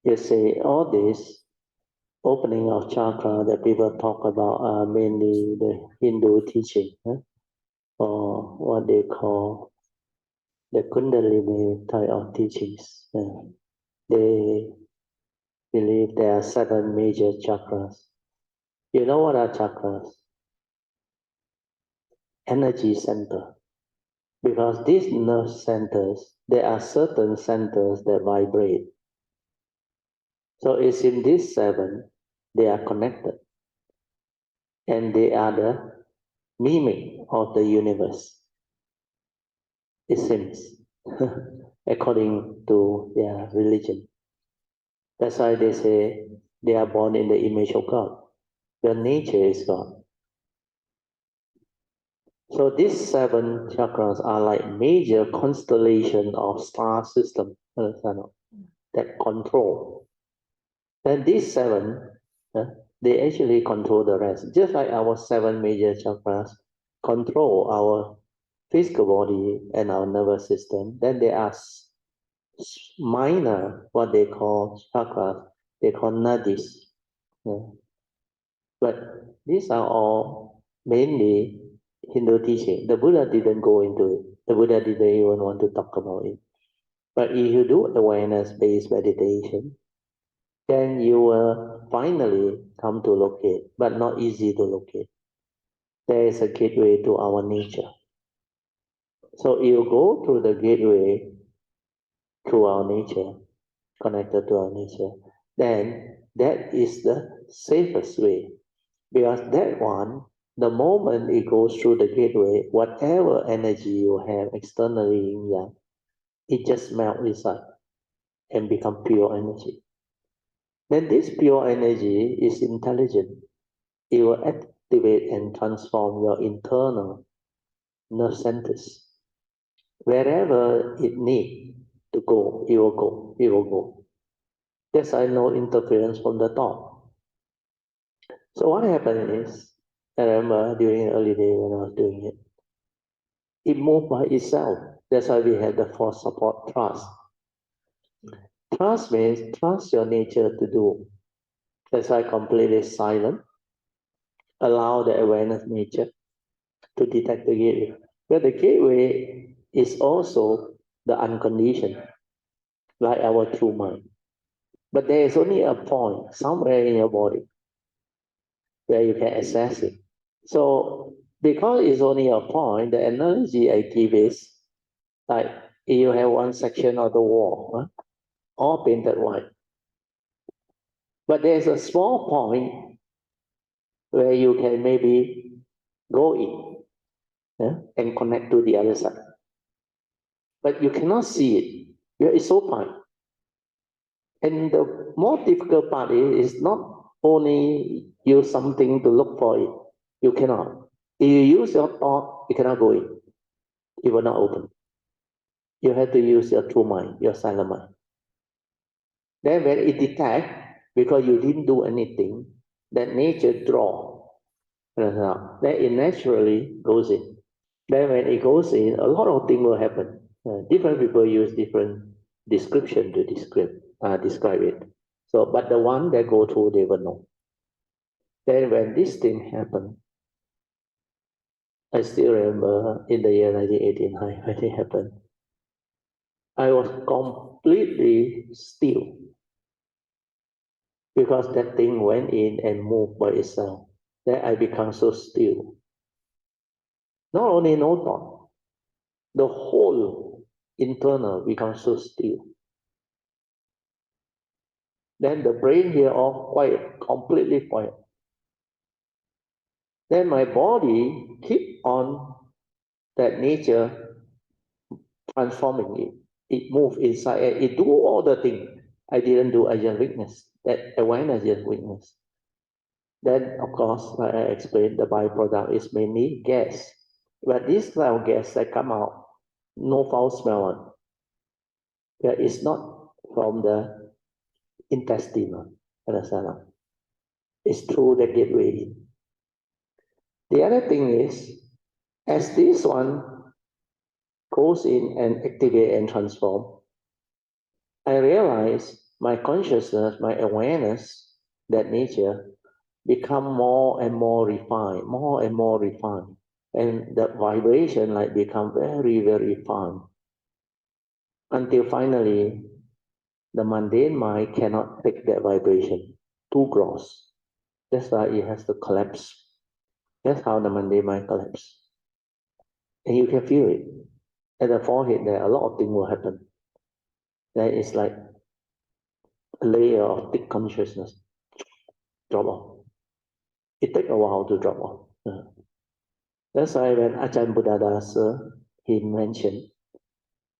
You see, all this opening of chakra that people talk about are mainly the Hindu teaching, or what they call the Kundalini type of teachings. They believe there are 7 major chakras. You know what are chakras? Energy center. Because these nerve centers, there are certain centers that vibrate. So it's in these 7, they are connected. And they are the mimic of the universe, it seems, according to their religion. That's why they say they are born in the image of God. Their nature is God. So these 7 chakras are like major constellation of star system that control. Then these 7, they actually control the rest. Just like our 7 major chakras control our physical body and our nervous system, then there are minor, what they call chakras, they call nadis. But these are all mainly Hindu teaching. The Buddha didn't go into it. The Buddha didn't even want to talk about it. But if you do awareness-based meditation, then you will finally come to locate, but not easy to locate. There is a gateway to our nature. So you go through the gateway to our nature, connected to our nature, then that is the safest way. Because that one, the moment it goes through the gateway, whatever energy you have externally in you, it just melts inside and become pure energy. Then this pure energy is intelligent. It will activate and transform your internal nerve centers. Wherever it needs to go, it will go. It will go. There's no interference from the top. So what happened is, I remember during the early day when I was doing it, it moved by itself. That's why we have the 4 support trust. Trust means trust your nature to do. That's why completely silent. Allow the awareness nature to detect the gateway. But the gateway is also the unconditioned, like our true mind. But there is only a point somewhere in your body where you can access it. So because it's only a point, the analogy I give is like you have one section of the wall, all painted white. But there's a small point where you can maybe go in and connect to the other side. But you cannot see it. It's so fine. And the more difficult part is not only use something to look for it. You cannot. If you use your thought, you cannot go in. It will not open. You have to use your true mind, your silent mind. Then when it detects, because you didn't do anything, that nature draw. Then it naturally goes in. Then when it goes in, a lot of things will happen. Different people use different description to describe it. So, but the one that go through, they will know. Then when this thing happened, I still remember in the year 1989 when it happened, I was completely still because that thing went in and moved by itself. Then I become so still. Not only no thought, the whole internal becomes so still. Then the brain here all quiet, completely quiet. Then my body keep on that nature transforming it. It move inside, it do all the things I didn't do, I just witness. That awareness just witness. Then of course, like I explained, the byproduct is mainly gas. But this kind of gas that come out, no foul smell on. That is not from the intestine, understand? It's through the gateway. The other thing is, as this one goes in and activate and transform, I realize my consciousness, my awareness, that nature, become more and more refined, more and more refined. And the vibration like become very, very fine. Until finally, the mundane mind cannot take that vibration, too gross. That's why it has to collapse. That's how the mundane mind collapses. And you can feel it. At the forehead there, a lot of things will happen. There is like a layer of thick consciousness drop off. It takes a while to drop off. That's why when Ajahn Buddhadasa, he mentioned,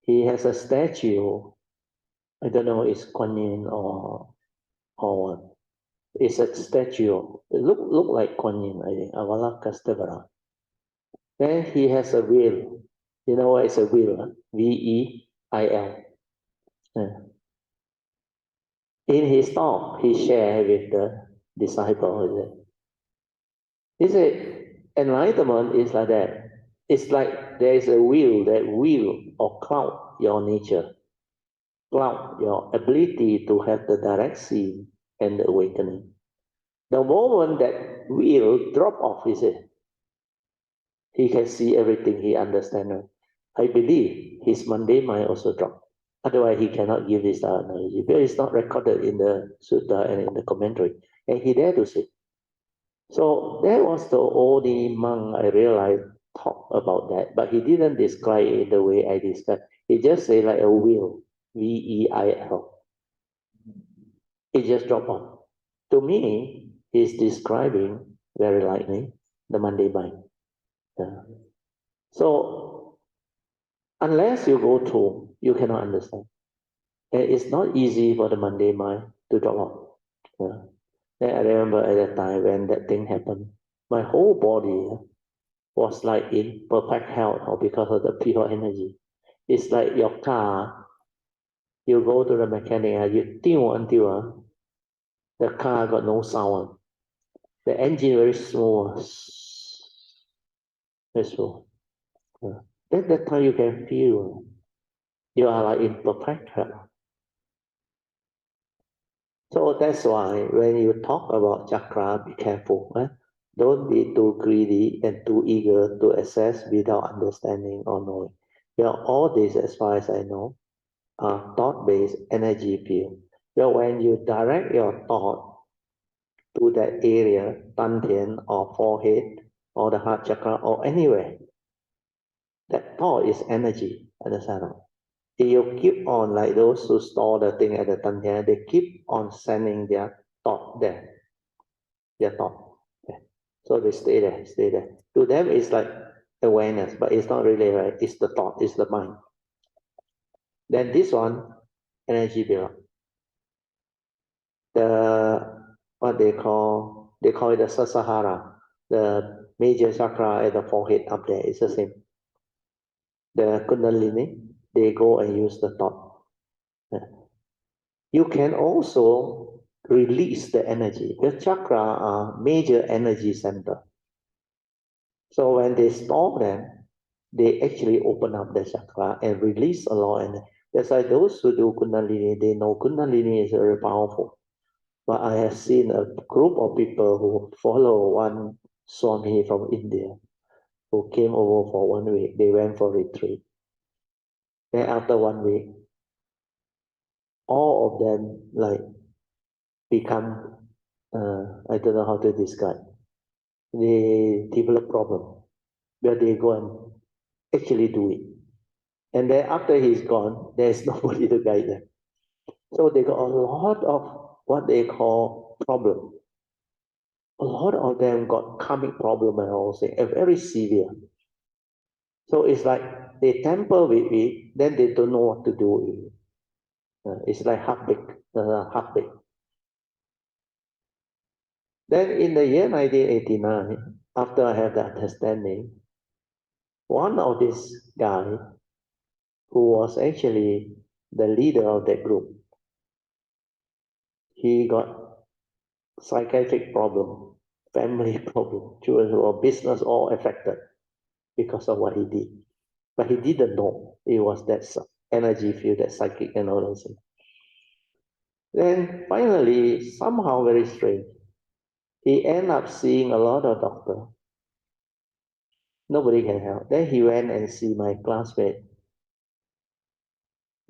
he has a statue, I don't know it's Kuan Yin or what. It's a statue. It look like Kuan Yin, I think, Avalokiteshvara. Then he has a wheel. You know what is a wheel? Veil. In his talk, he shared with the disciple. He said, enlightenment is like that. It's like there is a wheel, that wheel or cloud your nature, cloud your ability to have the direct seeing and the awakening. The moment that wheel drop off, he can see everything, he understands. I believe his mundane mind also drop. Otherwise, he cannot give this knowledge. Because it's not recorded in the Sutra and in the commentary. And he dare to say. So that was the only monk I realized talk about that. But he didn't describe it the way I described. He just say like a wheel, Veil. It just drop off. To me, he's describing very likely the mundane mind. Yeah. So unless you go through, you cannot understand. And it's not easy for the mundane mind to drop off. Yeah. Then I remember at that time when that thing happened, my whole body was like in perfect health or because of the pure energy. It's like your car, you go to the mechanic, you tune until the car got no sound. The engine very smooth, very smooth. Yeah. At that time you can feel you are like in perfect health. So that's why when you talk about chakra, be careful. Don't be too greedy and too eager to access without understanding or knowing. All this, as far as I know, are thought-based energy field. When you direct your thought to that area, dantian or forehead or the heart chakra or anywhere, that thought is energy. Understand? You keep on like those who store the thing at the dantian, they keep on sending their thought there. Their thought. Okay. So they stay there, stay there. To them, it's like awareness, but it's not really right. It's the thought, it's the mind. Then this one, energy belong. The what they call it the Sasahara, the major chakra at the forehead up there is the same. The Kundalini, they go and use the thought. You can also release the energy. The chakra are major energy center. So when they store them, they actually open up the chakra and release a lot. And that's why those who do Kundalini, they know Kundalini is very powerful. But I have seen a group of people who follow one Swami from India who came over for 1 week. They went for retreat. Then after 1 week, all of them like become, I don't know how to describe. They develop problem where they go and actually do it. And then after he's gone, there's nobody to guide them. So they got a lot of what they call problem. A lot of them got karmic problem and all say, very severe. So it's like they tamper with it, then they don't know what to do with it. It's like heartbreak. Then in the year 1989, after I had the understanding, one of this guy who was actually the leader of that group, he got psychiatric problem, family problem, children or business all affected because of what he did. But he didn't know it was that energy field, that psychic and all those things. Then finally, somehow very strange, he ended up seeing a lot of doctors. Nobody can help. Then he went and see my classmate,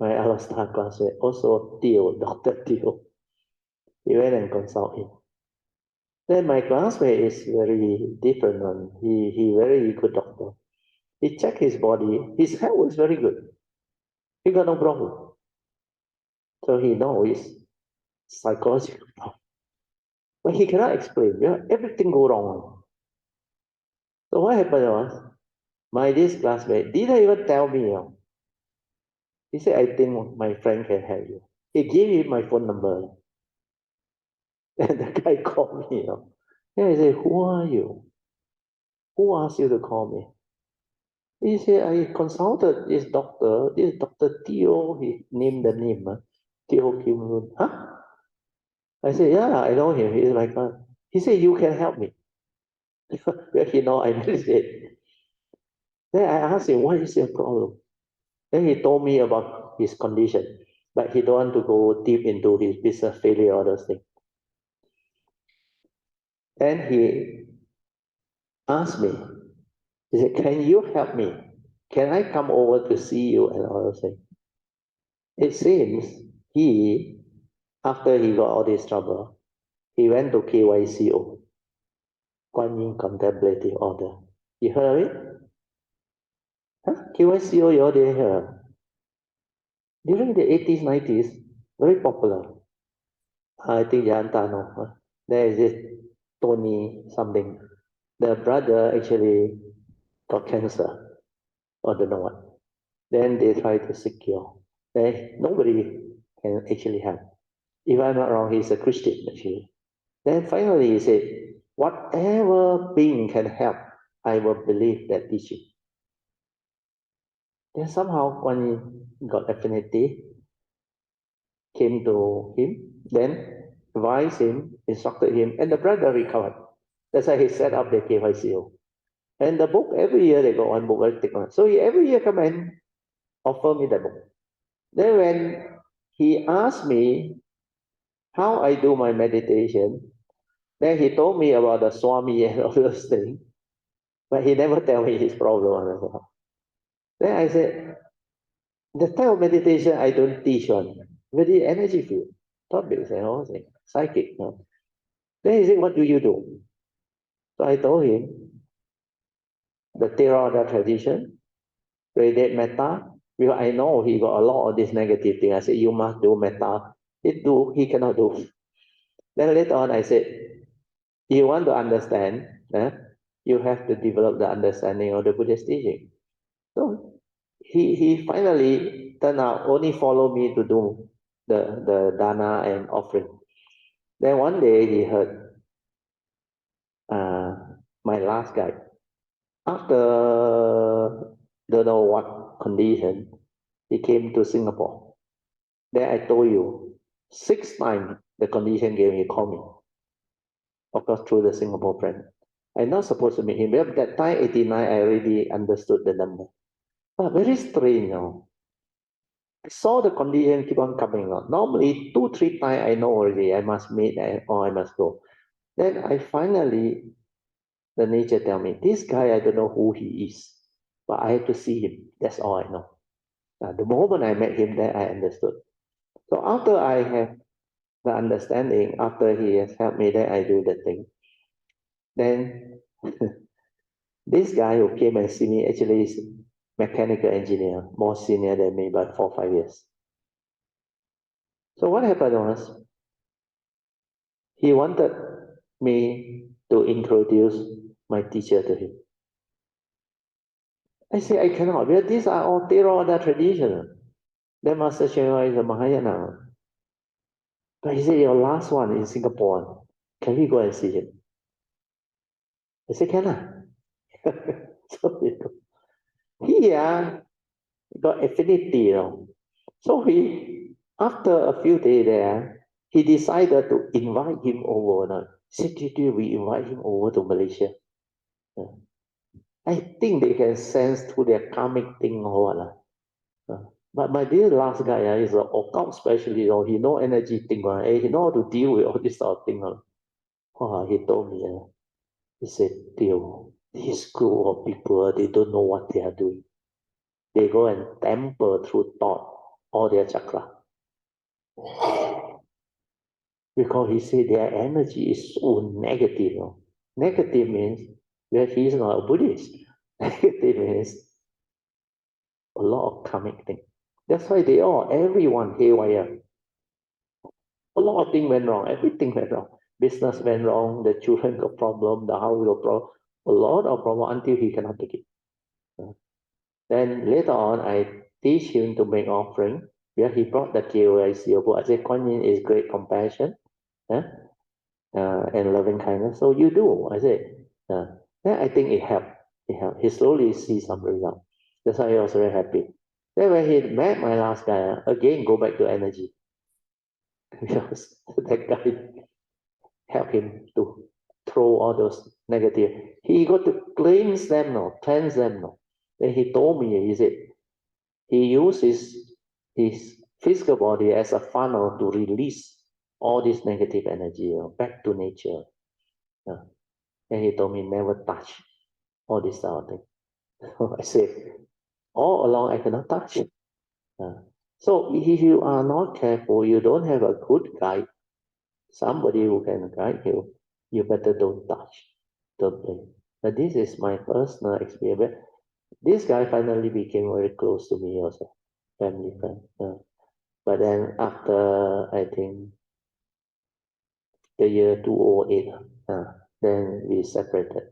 my Alstar classmate, also Theo, Dr. Theo. He went and consult him. Then my classmate is very different one. He very good doctor. He checked his body. His health was very good. He got no problem. So he knows it's psychological problem. But he cannot explain. Yeah, everything go wrong. So what happened was, my this classmate didn't even tell me. He said, I think my friend can help you. He gave me my phone number. And the guy called me. Then I said, who are you? Who asked you to call me? He said, I consulted this Dr. Theo, he named the name, Theo Kim Hoon. Huh? I said, yeah, I know him. He's my friend. He said, you can help me. Well, he know I meditate. Then I asked him, what is your problem? Then he told me about his condition, but he don't want to go deep into his business failure or those things. Then he asked me, he said, can you help me? Can I come over to see you and all those things? It seems he, after he got all this trouble, he went to KYCO, Kuan Yin Contemplative Order. You heard of it? Huh? KYCO, you all didn't hear. During the 80s, 90s, very popular. I think Yanta know. There is this Tony something. The brother actually got cancer or don't know what. Then they try to secure. Then nobody can actually help. If I'm not wrong, he's a Christian actually. Then finally he said, whatever being can help, I will believe that teaching. Then somehow when he got affinity, came to him, then advised him, instructed him, and the brother recovered. That's why he set up the KYCO. And the book, every year they got one book, very thick one. So he every year come and offer me the book. Then when he asked me how I do my meditation, then he told me about the Swami and all those things, but he never tell me his problem. Then I said, the type of meditation I don't teach one, very energy field, topics and all things, psychic. Then he said, what do you do? So I told him, the Theravada tradition, radiate metta, because I know he got a lot of this negative thing. I said, you must do metta. He cannot do. Then later on, I said, you want to understand, you have to develop the understanding of the Buddhist teaching. So he finally turned out only follow me to do the dana and offering. Then one day he heard my last guy. After don't know what condition, he came to Singapore. Then I told you, 6 times the condition gave me, call me. Of course, through the Singapore friend. I'm not supposed to meet him. But that time, 89, I already understood the number. But very strange, I saw the condition keep on coming on. Normally, 2, 3 times I know already, I must meet or I must go. Then I finally, the nature tell me, this guy, I don't know who he is, but I have to see him. That's all I know. The moment I met him, then I understood. So after I have the understanding, after he has helped me, then I do the thing. Then this guy who came and see me actually is mechanical engineer, more senior than me by 4 or 5 years. So what happened was, he wanted me to introduce my teacher to him. I say I cannot, because these are all Theravada tradition. Then Master Shenhua is a Mahayana. But he said, your last one in Singapore, can we go and see him? I said, can I? So he got affinity, So after a few days there, he decided to invite him over. He said, we invite him over to Malaysia. I think they can sense through their karmic thing or what. But my this last guy is an occult specialist, he know energy thing, he know how to deal with all this sort of thing. He told me, he said, Theo, this group of people, they don't know what they are doing. They go and temper through thought all their chakra. Because he said their energy is so negative. Negative means that he is not a Buddhist. Negative means a lot of karmic thing. That's why everyone haywire. A lot of things went wrong. Everything went wrong. Business went wrong. The children got problem. The house got problem. A lot of problem until he cannot take it. Then later on, I teach him to make offering. Yeah, he brought the KOIC book. I said, Kuan Yin is great compassion, and loving kindness. So you do. I said, then I think it helped. It helped. He slowly see some result. That's why he was very happy. Then when he met my last guy, again go back to energy. Because that guy helped him to throw all those negative. He got to cleanse them now, cleanse them now. Then he told me, he said, he uses his physical body as a funnel to release all this negative energy back to nature. And he told me never touch all this sort of thing. So I said, all along I cannot touch. So if you are not careful, you don't have a good guide, somebody who can guide you, you better don't touch, don't play. But this is my personal experience. This guy finally became very close to me also, family friend. But then after, I think, the year 2008, then we separated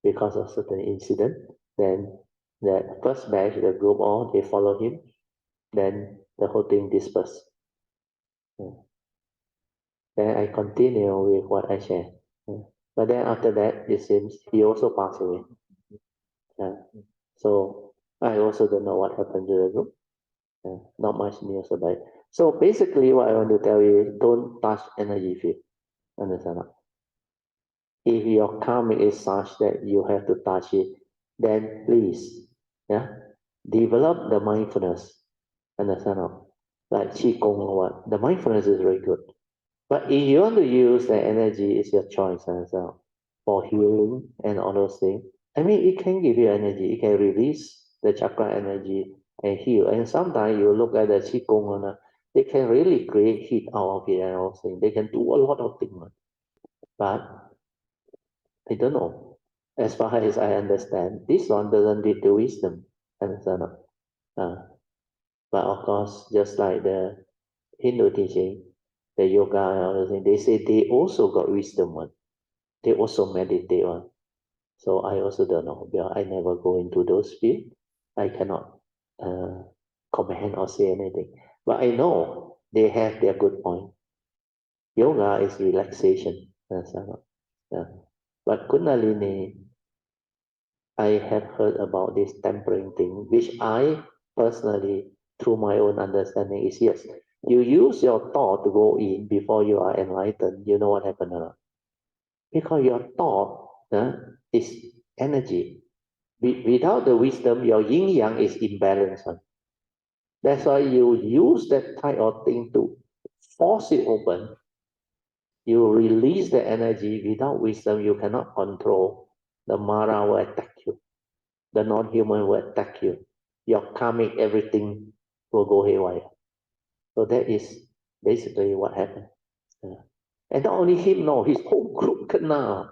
because of certain incident. Then the first batch, the group all, they follow him. Then the whole thing dispersed. Then I continue with what I share. But then after that, it seems he also passed away. So I also don't know what happened to the group. Not much news about it. So basically, what I want to tell you is don't touch energy field. Understand? If your karma is such that you have to touch it, then please, develop the mindfulness. Understand? Like Qigong or what? The mindfulness is very good. But if you want to use the energy, it's your choice for healing and all those things. I mean, it can give you energy. It can release the chakra energy and heal. And sometimes you look at the Qigong, they can really create heat out of it and all things. They can do a lot of things. But I don't know. As far as I understand, this one doesn't lead to wisdom. Understand? But of course, just like the Hindu teaching, the yoga and other things, they say they also got wisdom one. They also meditate one. So I also don't know. Because I never go into those fields. I cannot comment or say anything. But I know they have their good point. Yoga is relaxation. But Kundalini, I have heard about this tempering thing, which I personally, through my own understanding, is yes. You use your thought to go in before you are enlightened. You know what happened? Because your thought is energy. Without the wisdom, your yin yang is imbalanced. That's why you use that type of thing to force it open. You release the energy. Without wisdom, you cannot control. The Mara will attack you. The non-human will attack you. Your karmic, everything will go haywire. So that is basically what happened. And not only him, no, his whole group kena.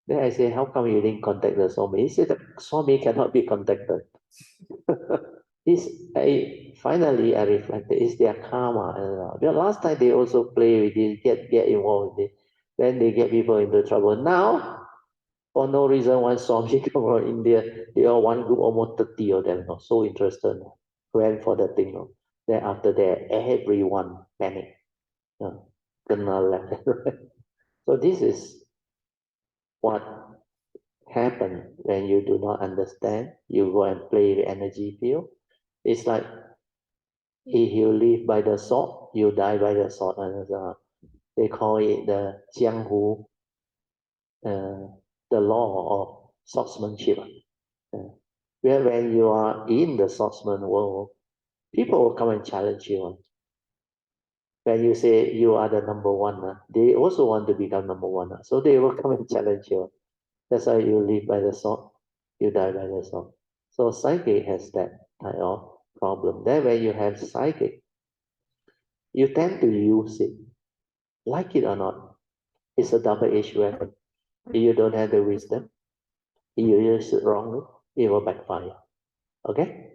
Then I say, how come you didn't contact the Swami? He said, the Swami cannot be contacted. Finally I reflected, it's their karma. Because last time they also play with it, get involved with it. Then they get people into trouble. Now, for no reason, one Swami come from India, they all one group, almost 30 of them, so interested, went for the thing. Then after that, everyone panicked. Kena left and right. So this is what happens when you do not understand. You go and play with energy field. It's like if you live by the sword, you die by the sword. They call it the Jianghu, the law of swordsmanship. Where when you are in the swordsman world, People will come and challenge you. When you say you are the number one, they also want to become number one. So they will come and challenge you. That's why you live by the sword, you die by the sword. So psychic has that type of problem. Then when you have psychic, you tend to use it, like it or not. It's a double-edged weapon. If you don't have the wisdom, if you use it wrongly, it will backfire. Okay?